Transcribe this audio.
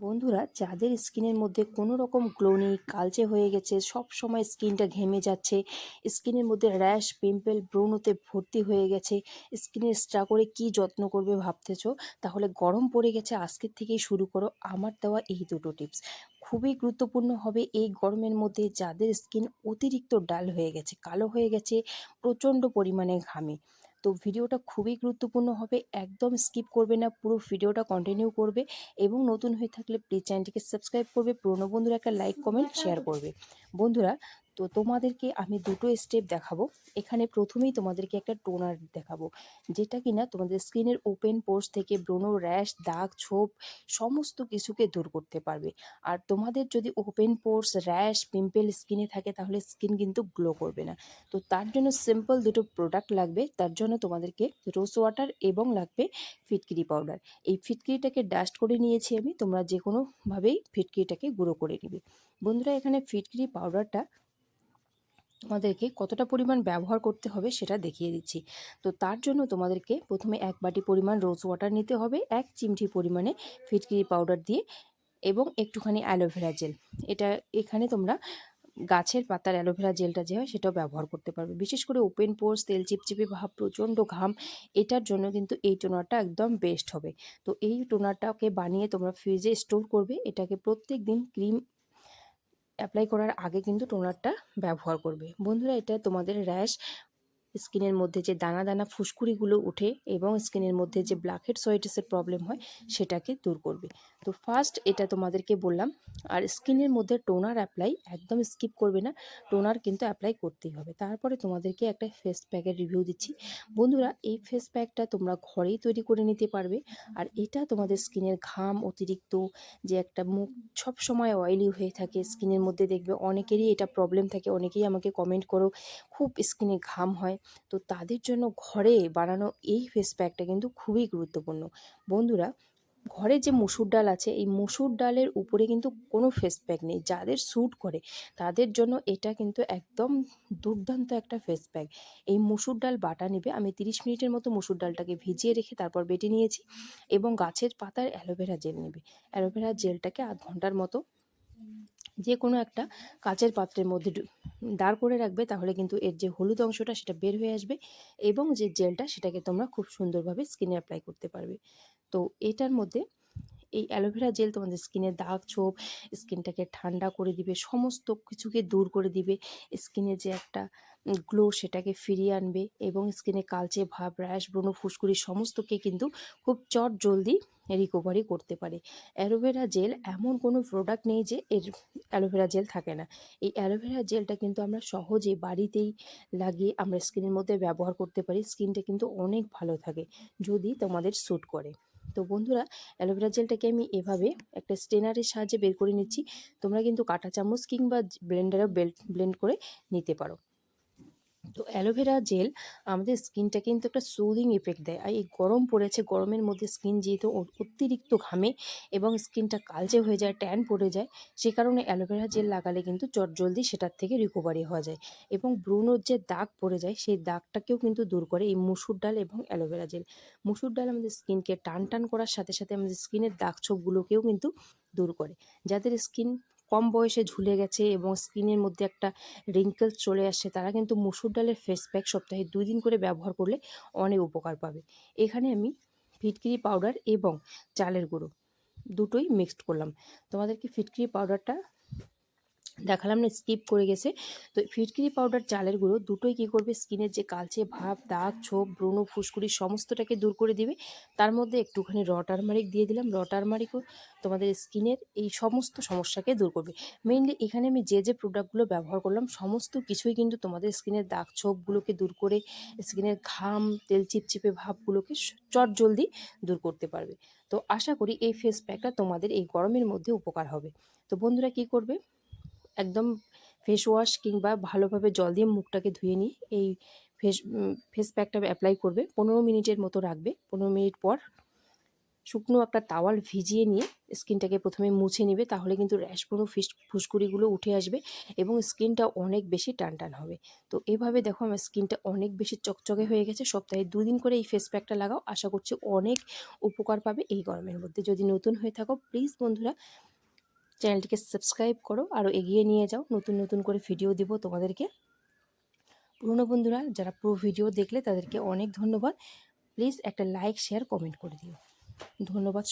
বন্ধুরা, যাদের স্কিনের মধ্যে কোনো রকম গ্লো নেই, কালচে হয়ে গেছে, সব সময় স্কিনটা ঘেমে যাচ্ছে, স্কিনের মধ্যে র্যাশ, পিম্পল, ব্রণতে ভর্তি হয়ে গেছে, স্কিনের স্ট্রা করে কি যত্ন করবে ভাবতেছো, তাহলে গরম পড়ে গেছে, আজকের থেকেই শুরু করো আমার দেওয়া এই দুটো টিপস। খুবই গুরুত্বপূর্ণ হবে এই গরমের মধ্যে। যাদের স্কিন অতিরিক্ত ডাল হয়ে গেছে, কালো হয়ে গেছে, প্রচণ্ড পরিমাণে ঘামে, তো ভিডিওটা খুবই গুরুত্বপূর্ণ হবে, একদম স্কিপ করবে না, পুরো ভিডিওটা কন্টিনিউ করবে। এবং নতুন হয়ে থাকলে প্লিজ চ্যানেলটিকে সাবস্ক্রাইব করবে, পুরনো বন্ধুরা একটা লাইক কমেন্ট শেয়ার করবে। বন্ধুরা, তো তোমাদেরকে আমি দুটো স্টেপ দেখাবো। এখানে প্রথমেই তোমাদেরকে একটা টোনার দেখাবো, যেটা কিনা তোমাদের স্কিনের ওপেন পোর্স থেকে ব্রণ, র্যাশ, দাগ, ছোপ সমস্ত কিছুকে দূর করতে পারবে। আর তোমাদের যদি ওপেন পোর্স, র্যাশ, পিম্পল স্কিনে থাকে তাহলে স্কিন কিন্তু গ্লো করবে না। তো তার জন্য সিম্পল দুটো প্রোডাক্ট লাগবে। তার জন্য তোমাদেরকে রোজ ওয়াটার এবং লাগবে ফিটকিরি পাউডার। এই ফিটকিরিটাকে ডাস্ট করে নিয়েছি আমি, তোমরা যে কোনোভাবেই ফিটকিরিটাকে গুঁড়ো করে নিবে। বন্ধুরা, এখানে ফিটকিরি পাউডারটা তোমাদেরকে কতটা পরিমাণ ব্যবহার করতে হবে সেটা দেখিয়ে দিচ্ছি। তো তার জন্য তোমাদেরকে প্রথমে 1 বাটি পরিমাণ রোজ ওয়াটার নিতে হবে, 1 চিমটি পরিমাণে ফিটকিরি পাউডার দিয়ে, এবং একটুখানি অ্যালোভেরা জেল। এটা এখানে তোমরা গাছের পাতার অ্যালোভেরা জেলটা যে হয় সেটাও ব্যবহার করতে পারবে। বিশেষ করে ওপেন পোর্স, তেল চিপচিপে ভাব, প্রচণ্ড ঘাম, এটার জন্য কিন্তু এই টোনারটা একদম বেস্ট হবে। তো এই টোনারটাকে বানিয়ে তোমরা ফ্রিজে স্টোর করবে। এটাকে প্রত্যেক দিন ক্রিম অ্যাপ্লাই করার আগে কিন্তু টোনারটা ব্যবহার করবে। বন্ধুরা, এটা তোমাদের র্যাশ, স্কিনের মধ্যে যে দানা দানা ফুসকুড়িগুলো ওঠে এবং স্কিনের মধ্যে যে ব্ল্যাকহেডস হোয়াইটসের প্রবলেম হয় সেটাকে দূর করবে। তো ফার্স্ট এটা তোমাদেরকে বললাম। আর স্কিনের মধ্যে টোনার অ্যাপ্লাই একদম স্কিপ করবে না, টোনার কিন্তু অ্যাপ্লাই করতেই হবে। তারপরে তোমাদেরকে একটা ফেস প্যাকের রিভিউ দিচ্ছি। বন্ধুরা, এই ফেস প্যাকটা তোমরা ঘরেই তৈরি করে নিতে পারবে। আর এটা তোমাদের স্কিনের ঘাম অতিরিক্ত, যে একটা মুখ সব সময় অয়েলি হয়ে থাকে, স্কিনের মধ্যে দেখবে অনেকেরই এটা প্রবলেম থাকে, অনেকেই আমাকে কমেন্ট করো খুব স্কিনে ঘাম হয়, তো তাদের জন্য ঘরে বানানো এই ফেস প্যাকটা কিন্তু খুবই গুরুত্বপূর্ণ। বন্ধুরা, ঘরে যে মসুর ডাল আছে, এই মসুর ডালের উপরে কিন্তু কোনো ফেস প্যাক নেই। যাদের স্যুট করে তাদের জন্য এটা কিন্তু একদম দুর্দান্ত একটা ফেস প্যাক। এই মসুর ডাল বাটা নেবে, আমি 30 মিনিটের মতো মসুর ডালটাকে ভিজিয়ে রেখে তারপর বেটে নিয়েছি, এবং গাছের পাতার অ্যালোভেরা জেল নেবে। অ্যালোভেরা জেলটাকে আধ ঘন্টার মতো যে কোনো একটা কাচের পাত্রের মধ্যে দাঁড় করে রাখবে, তাহলে কিন্তু এর যে হলুদ অংশটা সেটা বের হয়ে আসবে, এবং যে জেলটা সেটাকে তোমরা খুব সুন্দরভাবে স্কিনে অ্যাপ্লাই করতে পারবে। তো এটার মধ্যে এই অ্যালোভেরা জেল তোমাদের স্কিনের দাগ ছোপ, স্কিনটাকে ঠান্ডা করে দিবে, সমস্ত কিছুকে দূর করে দিবে, স্কিনে যে একটা গ্লো সেটাকে ফিরিয়ে আনবে, এবং স্কিনে কালচে ভাব, র্যাশ, ব্রণ, ফুসকুড়ি সমস্তকে কিন্তু খুব চট জলদি রিকভারি করতে পারে। অ্যালোভেরা জেল এমন কোনো প্রোডাক্ট নেই যে এর অ্যালোভেরা জেল থাকে না। এই অ্যালোভেরা জেলটা কিন্তু আমরা সহজে বাড়িতেই লাগিয়ে আমরা স্কিনের মধ্যে ব্যবহার করতে পারি। স্কিনটা কিন্তু অনেক ভালো থাকে যদি তোমাদের স্যুট করে। তো বন্ধুরা, অ্যালোভেরা জেলটাকে আমি এভাবে একটা স্ট্রেনারের সাহায্যে বের করে নিচ্ছি। তোমরা কিন্তু কাঁটা চামচ কিংবা ব্লেন্ডারেও ব্লেন্ড করে নিতে পারো। তো অ্যালোভেরা জেল আমাদের স্কিনটা কিন্তু একটা সুদিং ইফেক্ট দেয়। আর এই গরম পড়েছে, গরমের মধ্যে স্কিন যেহেতু অতিরিক্ত ঘামে এবং স্কিনটা কালচে হয়ে যায়, ট্যান পড়ে যায়, সে কারণে অ্যালোভেরা জেল লাগালে কিন্তু চটজলদি সেটার থেকে রিকভারি হওয়া যায়। এবং ব্রণর যে দাগ পড়ে যায় সেই দাগটাকেও কিন্তু দূর করে এই মুসুর ডাল এবং অ্যালোভেরা জেল। মুসুর ডাল আমাদের স্কিনকে টান টান করার সাথে সাথে আমাদের স্কিনের দাগ ছোপগুলোকেও কিন্তু দূর করে। যাদের স্কিন কম বয়সে ঝুলে গেছে এবং স্কিনের মধ্যে একটা রিঙ্কেলস চলে আসছে, তারা কিন্তু মসুর ডালের ফেস প্যাক সপ্তাহে 2 দিন করে ব্যবহার করলে অনেক উপকার পাবে। এখানে আমি ফিটকিরি পাউডার এবং চালের গুঁড়ো দুটোই মিক্সড করলাম। তোমাদেরকে ফিটকিরি পাউডারটা দেখালাম না, স্কিপ করে গেছে। তো ফিটকিরি পাউডার, চালের গুঁড়ো দুটোই কী করবে, স্কিনের যে কালচে ভাব, দাগ ছোপ, ব্রণ, ফুসকুড়ি সমস্তটাকে দূর করে দিবে। তার মধ্যে একটুখানি র টারমারিক দিয়ে দিলাম। র টারমারিকও তোমাদের স্কিনের এই সমস্ত সমস্যাকে দূর করবে। মেইনলি এখানে আমি যে যে প্রোডাক্টগুলো ব্যবহার করলাম সমস্ত কিছুই কিন্তু তোমাদের স্কিনের দাগ ছোপগুলোকে দূর করে স্কিনের ঘাম, তেল চিপচিপে ভাবগুলোকে চট জলদি দূর করতে পারবে। তো আশা করি এই ফেস প্যাকটা তোমাদের এই গরমের মধ্যে উপকার হবে। তো বন্ধুরা, কী করবে, একদম ফেস ওয়াশ কিংবা ভালোভাবে জল দিয়ে মুখটাকে ধুয়ে নিয়ে এই ফেস প্যাকটা অ্যাপ্লাই করবে, 15 মিনিটের মতো রাখবে। 15 মিনিট পর শুকনো একটা তাওয়াল ভিজিয়ে নিয়ে স্কিনটাকে প্রথমে মুছে নেবে, তাহলে কিন্তু র্যাশ ব্রণ ফুসকুড়িগুলো উঠে আসবে এবং স্কিনটা অনেক বেশি টান হবে। তো এভাবে দেখো আমার স্কিনটা অনেক বেশি চকচকে হয়ে গেছে। সপ্তাহে 2 দিন করে এই ফেস প্যাকটা লাগাও, আশা করছি অনেক উপকার পাবে এই গরমের মধ্যে। যদি নতুন হয়ে থাকো প্লিজ বন্ধুরা চ্যানেলটিকে সাবস্ক্রাইব করো, আরও এগিয়ে নিয়ে যাও, নতুন নতুন করে ভিডিও দিব তোমাদেরকে। পুরনো বন্ধুরা যারা পুরো ভিডিও দেখলে তাদেরকে অনেক ধন্যবাদ। প্লিজ একটা লাইক শেয়ার কমেন্ট করে দিও। ধন্যবাদ।